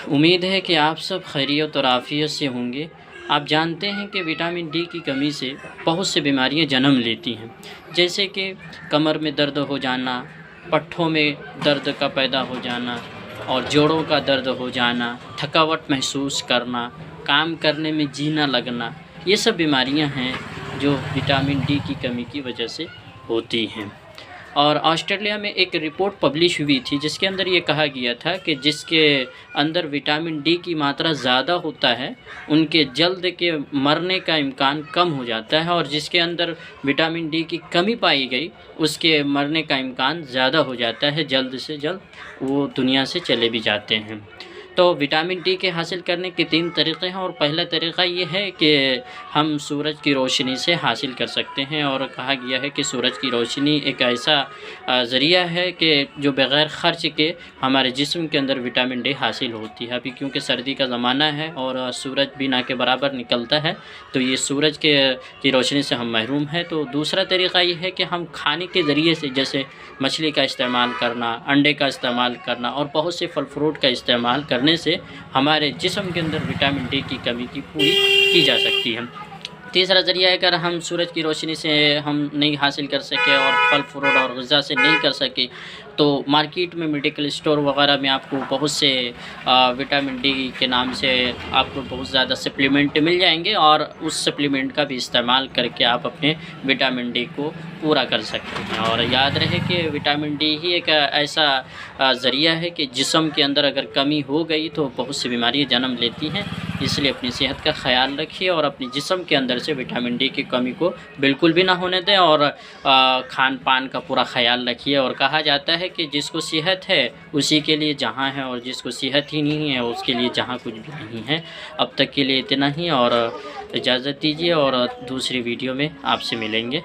امید ہے کہ آپ سب خیریت اور عافیت سے ہوں گے۔ آپ جانتے ہیں کہ وٹامن ڈی کی کمی سے بہت سے بیماریاں جنم لیتی ہیں، جیسے کہ کمر میں درد ہو جانا، پٹھوں میں درد کا پیدا ہو جانا اور جوڑوں کا درد ہو جانا، تھکاوٹ محسوس کرنا، کام کرنے میں جی نہ لگنا، یہ سب بیماریاں ہیں جو وٹامن ڈی کی کمی کی وجہ سے ہوتی ہیں۔ اور آسٹریلیا میں ایک رپورٹ پبلش ہوئی تھی جس کے اندر یہ کہا گیا تھا کہ جس کے اندر وٹامن ڈی کی ماترا زیادہ ہوتا ہے ان کے جلد کے مرنے کا امکان کم ہو جاتا ہے، اور جس کے اندر وٹامن ڈی کی کمی پائی گئی اس کے مرنے کا امکان زیادہ ہو جاتا ہے، جلد سے جلد وہ دنیا سے چلے بھی جاتے ہیں۔ تو وٹامن ڈی کے حاصل کرنے کے 3 طریقے ہیں، اور پہلا طریقہ یہ ہے کہ ہم سورج کی روشنی سے حاصل کر سکتے ہیں، اور کہا گیا ہے کہ سورج کی روشنی ایک ایسا ذریعہ ہے کہ جو بغیر خرچ کے ہمارے جسم کے اندر وٹامن ڈی حاصل ہوتی ہے۔ ابھی کیونکہ سردی کا زمانہ ہے اور سورج بھی نہ کے برابر نکلتا ہے، تو یہ سورج کی روشنی سے ہم محروم ہیں۔ تو دوسرا طریقہ یہ ہے کہ ہم کھانے کے ذریعے سے، جیسے مچھلی کا استعمال کرنا، انڈے کا استعمال کرنا اور بہت سے پھل فروٹ کا استعمال کرنے سے ہمارے جسم کے اندر وٹامن ڈی کی کمی کی پوری کی جا سکتی ہے۔ تیسرا ذریعہ اگر ہم سورج کی روشنی سے ہم نہیں حاصل کر سکے اور پھل فروٹ اور غذا سے نہیں کر سکے، تو مارکیٹ میں میڈیکل اسٹور وغیرہ میں آپ کو بہت سے وٹامن ڈی کے نام سے آپ کو بہت زیادہ سپلیمنٹ مل جائیں گے، اور اس سپلیمنٹ کا بھی استعمال کر کے آپ اپنے وٹامن ڈی کو پورا کر سکتے ہیں۔ اور یاد رہے کہ وٹامن ڈی ہی ایک ایسا ذریعہ ہے کہ جسم کے اندر اگر کمی ہو گئی تو بہت سی بیماریاں جنم لیتی ہیں، اس لیے اپنی صحت کا خیال رکھیے اور اپنے جسم کے اندر سے وٹامن ڈی کی کمی کو بالکل بھی نہ ہونے دیں، اور کھان پان کا پورا خیال رکھیے۔ اور کہا جاتا ہے کہ جس کو صحت ہے اسی کے لیے جہاں ہے، اور جس کو صحت ہی نہیں ہے اس کے لیے جہاں کچھ بھی نہیں ہے۔ اب تک کے لیے اتنا ہی، اور اجازت دیجیے، اور دوسری ویڈیو میں آپ سے ملیں گے۔